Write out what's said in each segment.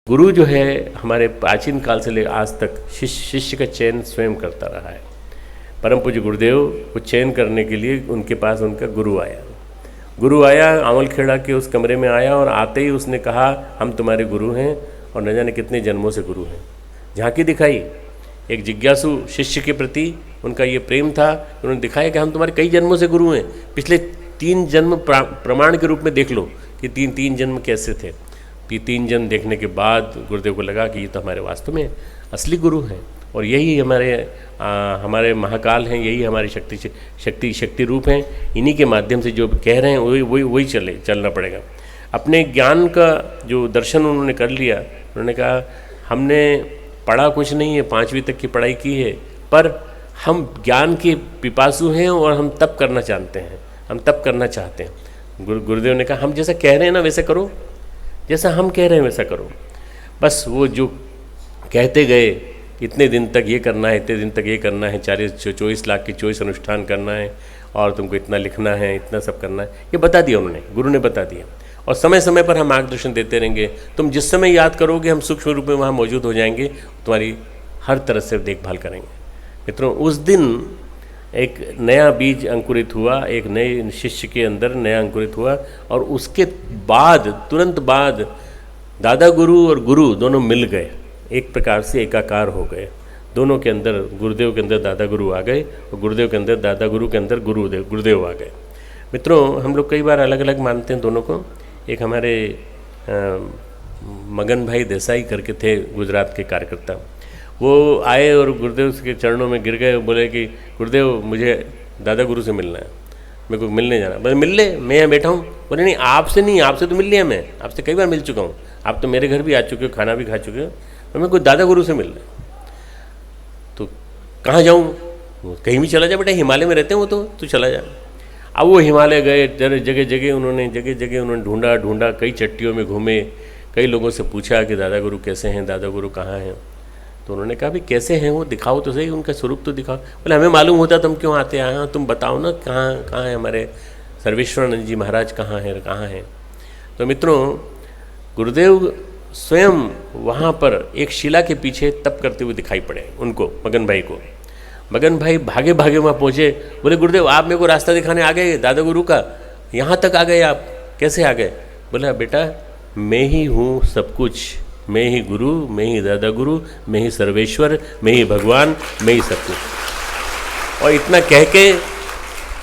गुरु जो है हमारे प्राचीन काल से ले आज तक शिष्य का चयन स्वयं करता रहा है। परम पूज्य गुरुदेव को चयन करने के लिए उनके पास उनका गुरु आया आंवलखेड़ा के उस कमरे में आया और आते ही उसने कहा हम तुम्हारे गुरु हैं और न जाने कितने जन्मों से गुरु हैं। झांकी दिखाई एक जिज्ञासु शिष्य के प्रति उनका ये प्रेम था। उन्होंने दिखाया कि हम तुम्हारे कई जन्मों से गुरु हैं, पिछले 3 जन्म प्रमाण के रूप में देख लो कि तीन जन्म कैसे थे। 3 जन्म देखने के बाद गुरुदेव को लगा कि ये तो हमारे वास्तव में असली गुरु हैं और यही हमारे महाकाल हैं, यही हमारी शक्ति रूप हैं। इन्हीं के माध्यम से जो कह रहे हैं वही चलना पड़ेगा। अपने ज्ञान का जो दर्शन उन्होंने कर लिया, उन्होंने कहा हमने पढ़ा कुछ नहीं है, 5वीं तक की पढ़ाई की है, पर हम ज्ञान के पिपासु हैं और हम तप करना चाहते हैं। गुरुदेव ने कहा हम जैसा कह रहे हैं ना वैसा करो, जैसा हम कह रहे हैं वैसा करो। बस वो जो कहते गए इतने दिन तक ये करना है, इतने दिन तक ये करना है, 24 लाख की 24 अनुष्ठान करना है और तुमको इतना लिखना है, इतना सब करना है, ये बता दिया उन्होंने, गुरु ने बता दिया। और समय समय पर हम मार्गदर्शन देते रहेंगे। तुम जिस समय याद करोगे हम सूक्ष्म रूप में वहाँ मौजूद हो जाएंगे, तुम्हारी हर तरह से देखभाल करेंगे। मित्रों, उस दिन एक नया बीज अंकुरित हुआ, एक नए शिष्य के अंदर नया अंकुरित हुआ और उसके बाद तुरंत बाद दादा गुरु और गुरु दोनों मिल गए, एक प्रकार से एकाकार हो गए। दोनों के अंदर, गुरुदेव के अंदर दादा गुरु आ गए और गुरुदेव के अंदर दादा गुरु के अंदर गुरुदेव आ गए। मित्रों, हम लोग कई बार अलग अलग मानते हैं दोनों को। एक हमारे मगन भाई देसाई करके थे गुजरात के कार्यकर्ता, वो आए और गुरुदेव के चरणों में गिर गए, बोले कि गुरुदेव मुझे दादा गुरु से मिलना है, मेरे को मिलने जाना। बोले मिल ले, मैं यहाँ बैठा हूँ। बोले नहीं, आपसे तो मिल लिया, मैं आपसे कई बार मिल चुका हूँ, आप तो मेरे घर भी आ चुके हो, खाना भी खा चुके हो, और मैं कोई दादा गुरु से मिलना है। तो कहाँ जाऊँ? कहीं भी चला जा बेटा, हिमालय में रहते हैं वो, तो चला जा। अब वो हिमालय गए, जगह जगह उन्होंने ढूंढा, कई चट्टियों में घूमे, कई लोगों से पूछा कि दादा गुरु कैसे हैं, दादा गुरु कहाँ हैं। तो उन्होंने कहा भी कैसे हैं वो, दिखाओ तो सही, उनका स्वरूप तो दिखाओ। बोले हमें मालूम होता तुम क्यों आते आए, तुम बताओ ना कहाँ है हमारे सर्वेश्वरानंद जी महाराज, कहाँ हैं। तो मित्रों, गुरुदेव स्वयं वहाँ पर एक शिला के पीछे तप करते हुए दिखाई पड़े उनको, मगन भाई को। मगन भाई भागे वहाँ पहुँचे। बोले गुरुदेव आप मेरे को रास्ता दिखाने आ गए दादा गुरु का, यहाँ तक आ गए आप, कैसे आ गए? बोला बेटा मैं ही हूँ सब कुछ, मैं ही गुरु, मैं ही दादा गुरु, मैं ही सर्वेश्वर, मैं ही भगवान, मैं ही सब कुछ। और इतना कह के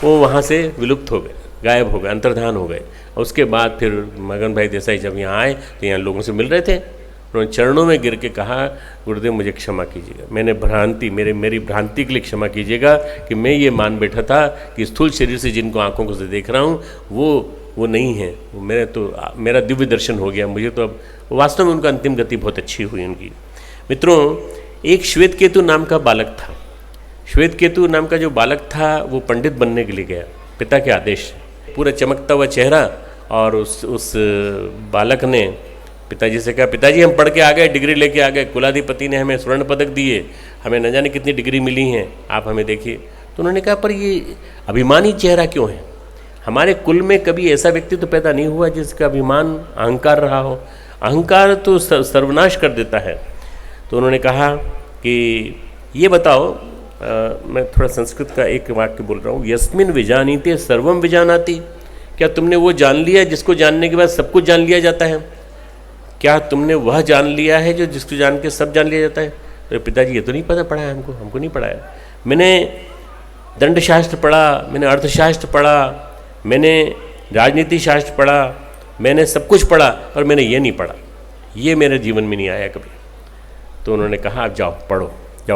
वो वहाँ से विलुप्त हो गए, गायब हो गए, अंतर्धान हो गए। और उसके बाद फिर मगन भाई देसाई जब यहाँ आए तो यहाँ लोगों से मिल रहे थे, उन्होंने चरणों में गिर के कहा गुरुदेव मुझे क्षमा कीजिएगा, मैंने मेरी भ्रांति के लिए क्षमा कीजिएगा कि मैं ये मान बैठा था कि स्थूल शरीर से जिनको आंखों से देख रहा हूँ वो नहीं है, वो मेरा दिव्य दर्शन हो गया। मुझे तो अब वास्तव में उनका अंतिम गति बहुत अच्छी हुई उनकी। मित्रों, एक श्वेत केतु नाम का बालक था। श्वेत केतु नाम का जो बालक था वो पंडित बनने के लिए गया, पिता के आदेश। पूरा चमकता हुआ चेहरा, और उस बालक ने पिताजी से कहा पिताजी हम पढ़ के आ गए, डिग्री लेके आ गए, कुलाधिपति ने हमें स्वर्ण पदक दिए, हमें न जाने कितनी डिग्री मिली हैं, आप हमें देखिए। तो उन्होंने कहा पर ये अभिमानी चेहरा क्यों है? हमारे कुल में कभी ऐसा व्यक्ति तो पैदा नहीं हुआ जिसका अभिमान अहंकार रहा हो। अहंकार तो सर्वनाश कर देता है। तो उन्होंने कहा कि ये बताओ, मैं थोड़ा संस्कृत का एक वाक्य बोल रहा हूँ, यस्मिन विजानीते सर्वम विजानाति। क्या तुमने वो जान लिया जिसको जानने के बाद सब कुछ जान लिया जाता है? क्या तुमने वह जान लिया है जो जिसको जान के सब जान लिया जाता है? तो पिताजी ये तो नहीं पता पढ़ा है हमको नहीं पढ़ाया। मैंने दंडशास्त्र पढ़ा, मैंने अर्थशास्त्र पढ़ा, मैंने राजनीति शास्त्र पढ़ा, मैंने सब कुछ पढ़ा, पर मैंने ये नहीं पढ़ा, ये मेरे जीवन में नहीं आया कभी। तो उन्होंने कहा आप जाओ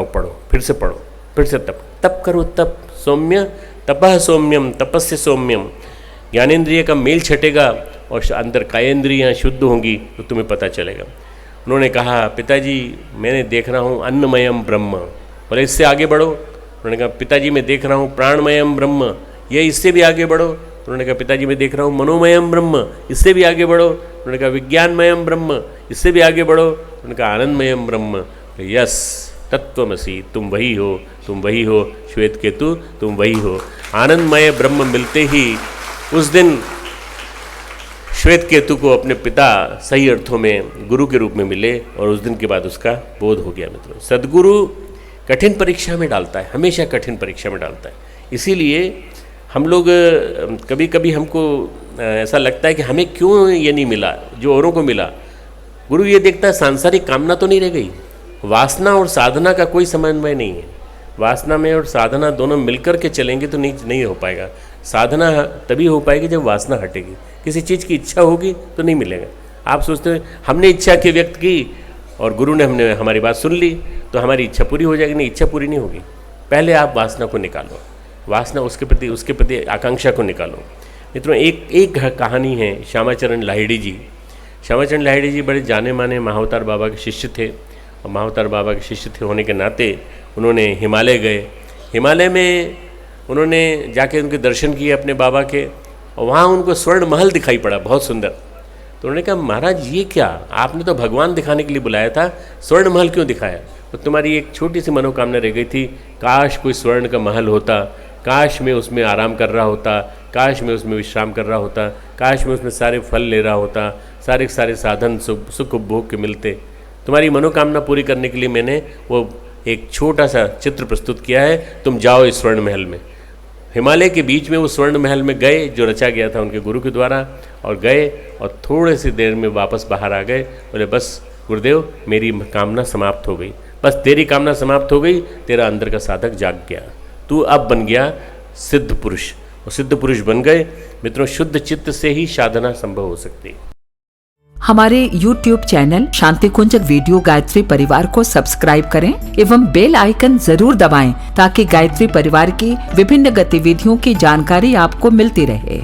पढ़ो, फिर से पढ़ो, फिर से तप करो, तप सौम्य, तपः सौम्यम, तपस्य सौम्यम। ज्ञानेंद्रिय का मेल छटेगा और अंदर कायेंद्रियाँ शुद्ध होंगी तो तुम्हें पता चलेगा। उन्होंने कहा पिताजी मैंने देख रहा हूँ अन्नमयम ब्रह्म। बोले इससे आगे बढ़ो। उन्होंने कहा पिताजी मैं देख रहा हूँ प्राणमयम ब्रह्म, ये इससे भी आगे बढ़ो। उन्होंने कहा पिताजी मैं देख रहा हूँ मनोमयम ब्रह्म, इससे भी आगे बढ़ो। उन्होंने कहा विज्ञानमयम ब्रह्म, इससे भी आगे बढ़ो। उन्होंने कहा आनंदमयम ब्रह्म। यस तत्वमसि, तुम वही हो श्वेत केतु, तुम वही हो। आनंदमय ब्रह्म मिलते ही उस दिन श्वेत केतु को अपने पिता सही अर्थों में गुरु के रूप में मिले और उस दिन के बाद उसका बोध हो गया। मित्रों, सद्गुरु कठिन परीक्षा में डालता है, हमेशा कठिन परीक्षा में डालता है। इसीलिए हम लोग कभी कभी हमको ऐसा लगता है कि हमें क्यों ये नहीं मिला जो औरों को मिला। गुरु ये देखता है सांसारिक कामना तो नहीं रह गई, वासना और साधना का कोई समन्वय नहीं है। वासना में और साधना दोनों मिलकर के चलेंगे तो नहीं हो पाएगा। साधना तभी हो पाएगी जब वासना हटेगी। किसी चीज़ की इच्छा होगी तो नहीं मिलेगा। आप सोचते हैं हमने इच्छा की व्यक्त की और गुरु ने हमारी बात सुन ली तो हमारी इच्छा पूरी हो जाएगी। नहीं, इच्छा पूरी नहीं होगी। पहले आप वासना को निकालो, वासना उसके प्रति आकांक्षा को निकालो। मित्रों, एक कहानी है श्यामाचरण लाहिड़ी जी। श्यामाचरण लाहिड़ी जी बड़े जाने माने महाअवतार बाबा के शिष्य थे और महाअवतार बाबा के शिष्य थे होने के नाते उन्होंने हिमालय गए। हिमालय में उन्होंने जाके उनके दर्शन किए अपने बाबा के, और वहाँ उनको स्वर्ण महल दिखाई पड़ा, बहुत सुंदर। तो उन्होंने कहा, महाराज ये क्या, आपने तो भगवान दिखाने के लिए बुलाया था, स्वर्ण महल क्यों दिखाया? तो तुम्हारी एक छोटी सी मनोकामना रह गई थी, काश कोई स्वर्ण का महल होता, काश मैं उसमें आराम कर रहा होता, काश मैं उसमें विश्राम कर रहा होता, काश मैं उसमें सारे फल ले रहा होता, सारे साधन सुख उपभोग के मिलते। तुम्हारी मनोकामना पूरी करने के लिए मैंने वो एक छोटा सा चित्र प्रस्तुत किया है, तुम जाओ इस स्वर्ण महल में। हिमालय के बीच में वो स्वर्ण महल में गए जो रचा गया था उनके गुरु के द्वारा, और गए और थोड़े सी देर में वापस बाहर आ गए। बोले, बस गुरुदेव मेरी कामना समाप्त हो गई, बस तेरी कामना समाप्त हो गई, तेरा अंदर का साधक जाग गया, तू अब बन गया सिद्ध पुरुष। और सिद्ध पुरुष बन गए। मित्रों, शुद्ध चित्त से ही साधना संभव हो सकती है। हमारे YouTube चैनल शांति कुंज वीडियो गायत्री परिवार को सब्सक्राइब करें एवं बेल आइकन जरूर दबाएं ताकि गायत्री परिवार की विभिन्न गतिविधियों की जानकारी आपको मिलती रहे।